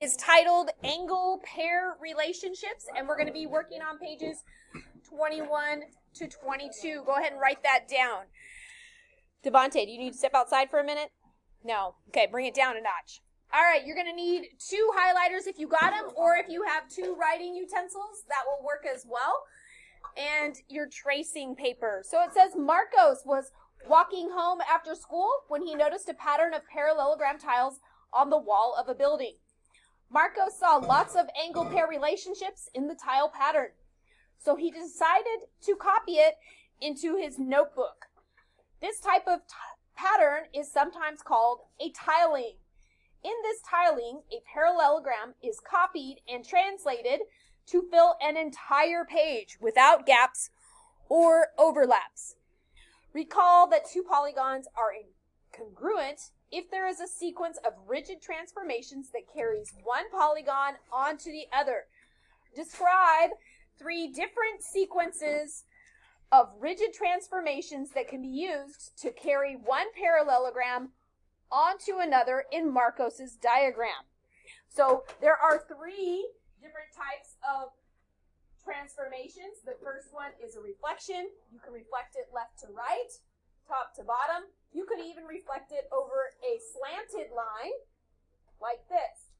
is titled Angle Pair Relationships, and we're going to be working on pages 21 to 22. Go ahead and write that down. Devontae, do you need to step outside for a minute? No. Okay, bring it down a notch. All right, you're going to need 2 highlighters if you got them, or if you have 2 writing utensils, that will work as well. And your tracing paper. So it says Marcos was walking home after school when he noticed a pattern of parallelogram tiles on the wall of a building. Marcos saw lots of angle pair relationships in the tile pattern, so he decided to copy it into his notebook. This type of pattern is sometimes called a tiling. In this tiling, a parallelogram is copied and translated to fill an entire page without gaps or overlaps. Recall that 2 polygons are congruent if there is a sequence of rigid transformations that carries one polygon onto the other. Describe 3 different sequences of rigid transformations that can be used to carry one parallelogram onto another in Marcos's diagram. So there are 3 different types of transformations. The first one is a reflection. You can reflect it left to right, top to bottom. You could even reflect it over a slanted line like this.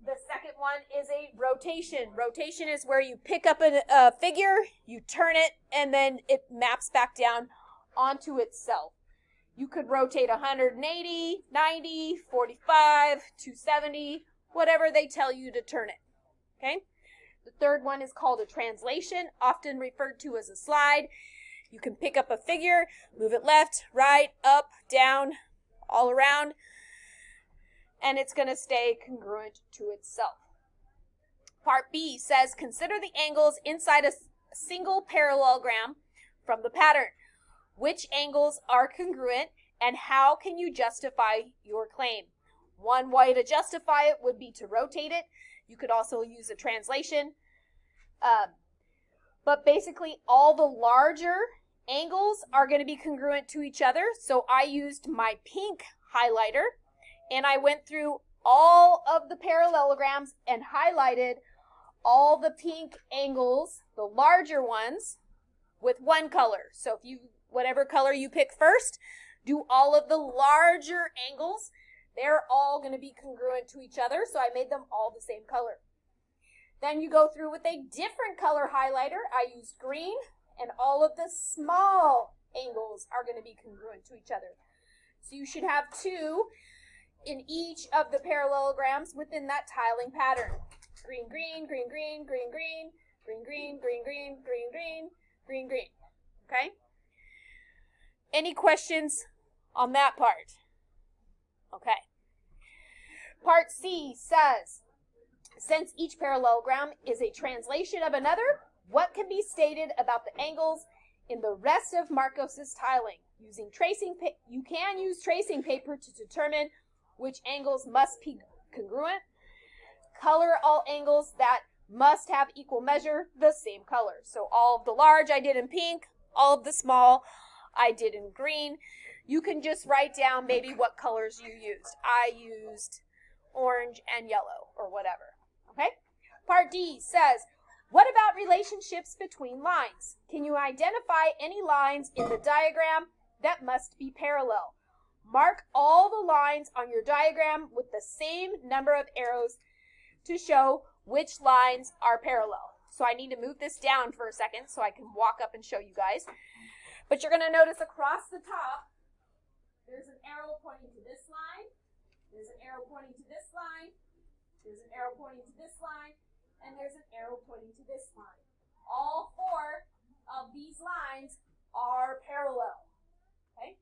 The second one is a rotation. Rotation is where you pick up a figure, you turn it, and then it maps back down onto itself. You could rotate 180, 90, 45, 270, whatever they tell you to turn it. Okay? The third one is called a translation, often referred to as a slide. You can pick up a figure, move it left, right, up, down, all around, and it's going to stay congruent to itself. Part B says, consider the angles inside a single parallelogram from the pattern. Which angles are congruent, and how can you justify your claim? One way to justify it would be to rotate it. You could also use a translation. But basically, all the larger angles are going to be congruent to each other. So I used my pink highlighter, and I went through all of the parallelograms and highlighted all the pink angles, the larger ones, with one color. So if whatever color you pick first, do all of the larger angles. They're all going to be congruent to each other, so I made them all the same color. Then you go through with a different color highlighter. I used green, and all of the small angles are going to be congruent to each other. So you should have 2 in each of the parallelograms within that tiling pattern. Green, green, green, green, green, green, green, green, green, green, green, green, green, green. Okay? Any questions on that part? Okay. Part C says, since each parallelogram is a translation of another, what can be stated about the angles in the rest of Marcos's tiling? You can use tracing paper to determine which angles must be congruent. Color all angles that must have equal measure the same color. So all of the large I did in pink, all of the small I did in green. You can just write down maybe what colors you used. I used orange and yellow or whatever. Okay? Part D says, what about relationships between lines? Can you identify any lines in the diagram that must be parallel? Mark all the lines on your diagram with the same number of arrows to show which lines are parallel. So I need to move this down for a second so I can walk up and show you guys. But you're going to notice across the top, there's an arrow pointing to this line, there's an arrow pointing to this line, there's an arrow pointing to this line, and there's an arrow pointing to this line. All 4 of these lines are parallel. Okay?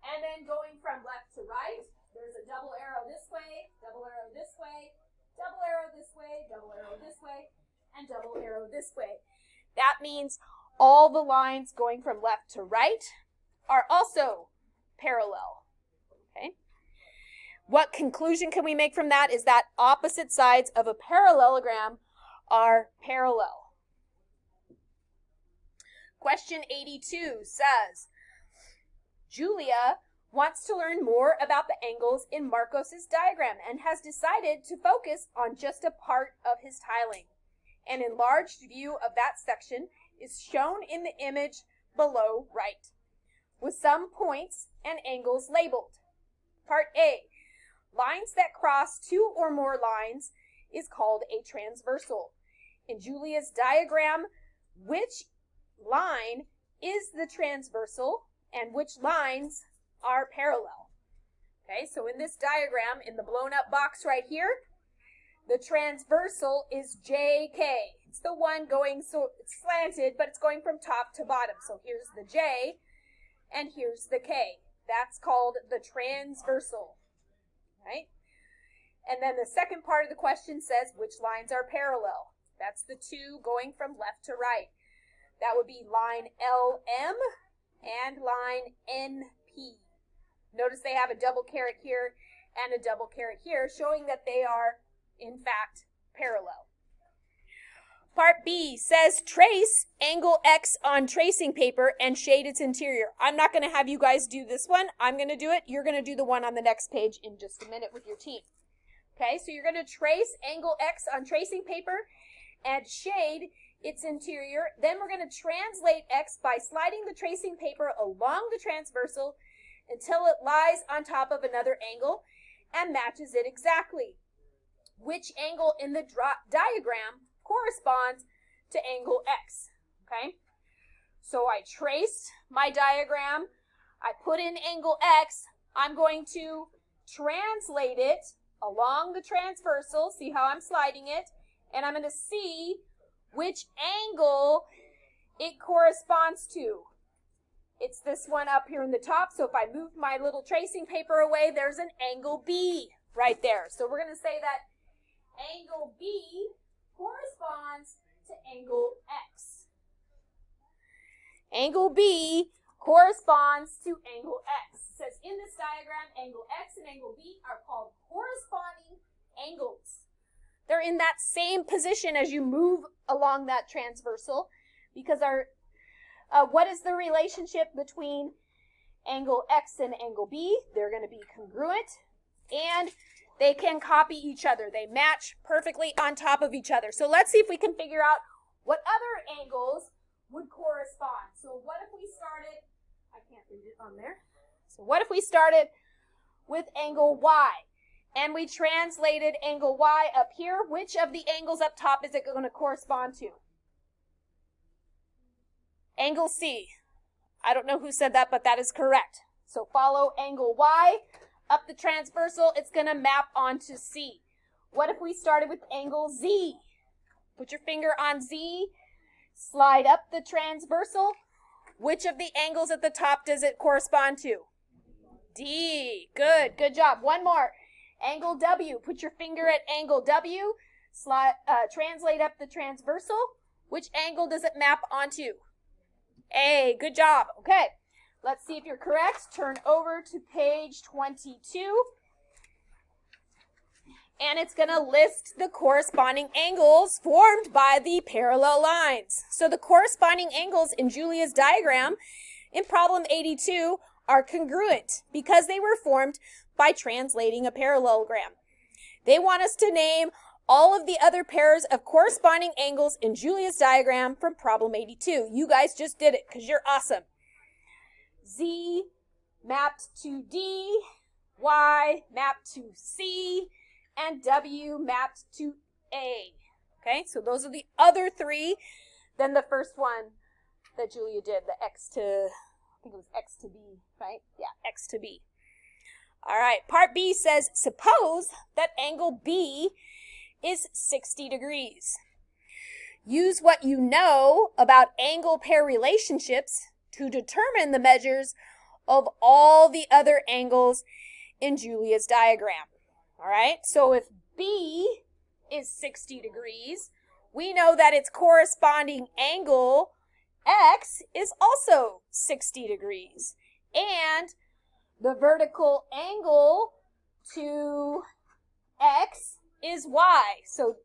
And then going from left to right, there's a double arrow this way, double arrow this way, double arrow this way, double arrow this way, and double arrow this way. That means all the lines going from left to right are also parallel. Okay? What conclusion can we make from that is that opposite sides of a parallelogram are parallel. Question 82 says, Julia wants to learn more about the angles in Marcos's diagram and has decided to focus on just a part of his tiling. An enlarged view of that section is shown in the image below right, with some points and angles labeled. Part A, lines that cross two or more lines is called a transversal. In Julia's diagram, which line is the transversal and which lines are parallel? Okay, so in this diagram, in the blown up box right here, the transversal is JK. It's the one going, so it's slanted, but it's going from top to bottom. So here's the J, and here's the K. That's called the transversal, right? And then the second part of the question says, which lines are parallel? That's the two going from left to right. That would be line LM and line NP. Notice they have a double caret here and a double caret here, showing that they are, in fact, parallel. Part B says trace angle X on tracing paper and shade its interior. I'm not going to have you guys do this one. I'm going to do it. You're going to do the one on the next page in just a minute with your team. Okay, so you're going to trace angle X on tracing paper and shade its interior. Then we're going to translate X by sliding the tracing paper along the transversal until it lies on top of another angle and matches it exactly. Which angle in the diagram corresponds to angle X? Okay, so I traced my diagram. I put in angle X. I'm going to translate it along the transversal. See how I'm sliding it? And I'm going to see which angle it corresponds to. It's this one up here in the top. So if I move my little tracing paper away, there's an angle B right there. So we're going to say that angle B corresponds to angle X. Angle B corresponds to angle X. It says in this diagram, angle X and angle B are called corresponding angles. They're in that same position as you move along that transversal, because what is the relationship between angle X and angle B? They're going to be congruent, and they can copy each other. They match perfectly on top of each other. So let's see if we can figure out what other angles would correspond. So what if we started, I can't read it on there. So what if we started with angle Y? And we translated angle Y up here. Which of the angles up top is it going to correspond to? Angle C. I don't know who said that, but that is correct. So follow angle Y up the transversal. It's going to map onto C. What if we started with angle Z? Put your finger on Z. Slide up the transversal. Which of the angles at the top does it correspond to? D. Good. Good job. One more. Angle W. Put your finger at angle W. Translate up the transversal. Which angle does it map onto? A. Good job. Okay. Let's see if you're correct. Turn over to page 22. And it's going to list the corresponding angles formed by the parallel lines. So the corresponding angles in Julia's diagram in problem 82 are congruent because they were formed by translating a parallelogram. They want us to name all of the other pairs of corresponding angles in Julia's diagram from problem 82. You guys just did it because you're awesome. Z mapped to D, Y mapped to C, and W mapped to A. Okay, so those are the other three than the first one that Julia did, the X to, I think it was X to B, right? Yeah, X to B. All right, part B says, suppose that angle B is 60 degrees. Use what you know about angle pair relationships to determine the measures of all the other angles in Julia's diagram. All right, so if B is 60 degrees, we know that its corresponding angle X is also 60 degrees. And the vertical angle to X is Y. So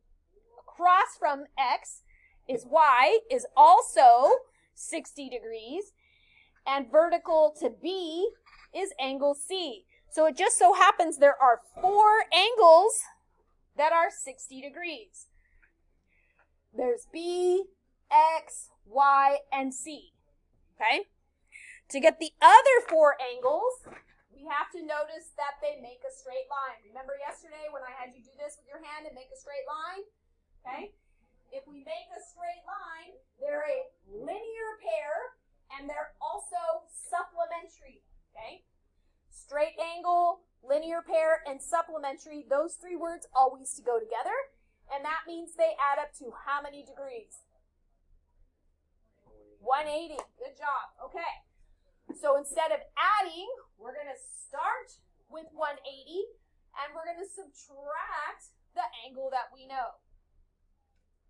across from X is Y is also 60 degrees. And vertical to B is angle C. So it just so happens there are 4 angles that are 60 degrees. There's B, X, Y, and C. Okay? To get the other 4 angles, we have to notice that they make a straight line. Remember yesterday when I had you do this with your hand and make a straight line? Okay? If we make a straight line, they're a linear pair and they're also supplementary. Okay? Straight angle, linear pair, and supplementary, those 3 words always to go together. And that means they add up to how many degrees? 180. Good job. Okay. So instead of adding, we're going to start with 180 and we're going to subtract the angle that we know.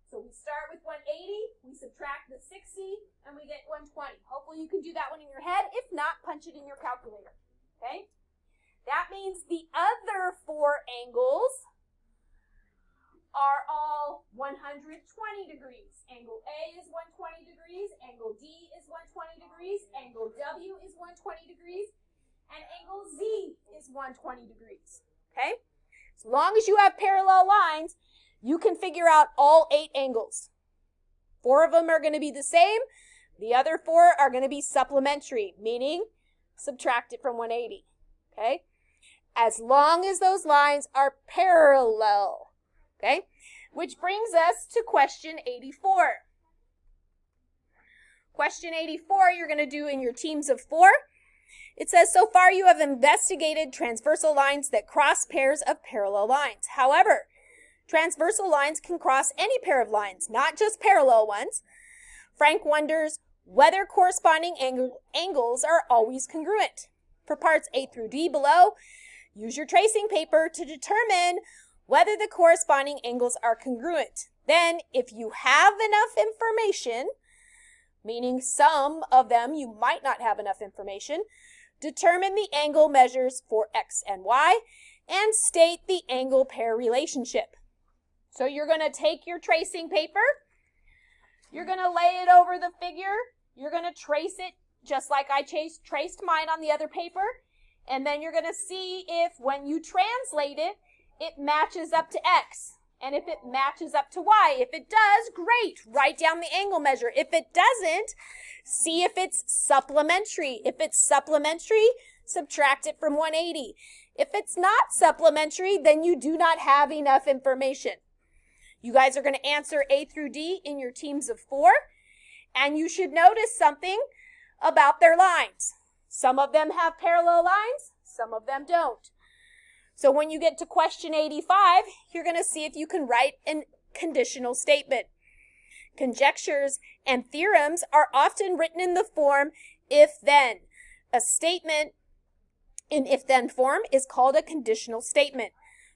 So we start with 180, we subtract the 60, and we get 120. Hopefully you can do that one in your head. If not, punch it in your calculator. Okay? That means the other 4 angles are all 120 degrees. Angle A is 120 degrees, angle D is 120 degrees, angle W is 120 degrees, and angle Z is 120 degrees. Okay? As long as you have parallel lines, you can figure out all 8 angles. 4 of them are going to be the same. The other 4 are going to be supplementary, meaning subtract it from 180. Okay? As long as those lines are parallel. Okay? Which brings us to question 84. Question 84 you're going to do in your teams of 4. It says, so far you have investigated transversal lines that cross pairs of parallel lines. However, transversal lines can cross any pair of lines, not just parallel ones. Frank wonders whether corresponding angles are always congruent. For parts A through D below, use your tracing paper to determine whether the corresponding angles are congruent. Then, if you have enough information, meaning some of them you might not have enough information, determine the angle measures for X and Y, and state the angle pair relationship. So you're going to take your tracing paper, you're going to lay it over the figure, you're going to trace it just like I traced mine on the other paper, and then you're going to see if when you translate it, it matches up to X. And if it matches up to Y, if it does, great, write down the angle measure. If it doesn't, see if it's supplementary. If it's supplementary, subtract it from 180. If it's not supplementary, then you do not have enough information. You guys are going to answer A through D in your teams of 4, and you should notice something about their lines. Some of them have parallel lines, some of them don't. So when you get to question 85, you're going to see if you can write a conditional statement. Conjectures and theorems are often written in the form if-then. A statement in if-then form is called a conditional statement.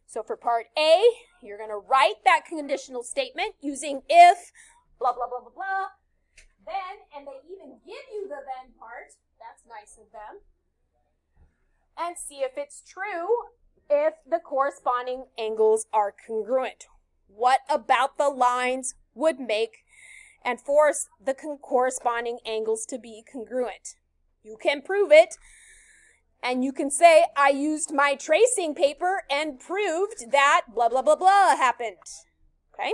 So for part A, you're going to write that conditional statement using if, blah, blah, blah, blah, blah, then, and they even give you the then part. That's nice of them. And see if it's true if the corresponding angles are congruent. What about the lines would make and force the corresponding angles to be congruent? You can prove it, and you can say, I used my tracing paper and proved that blah, blah, blah, blah happened. Okay?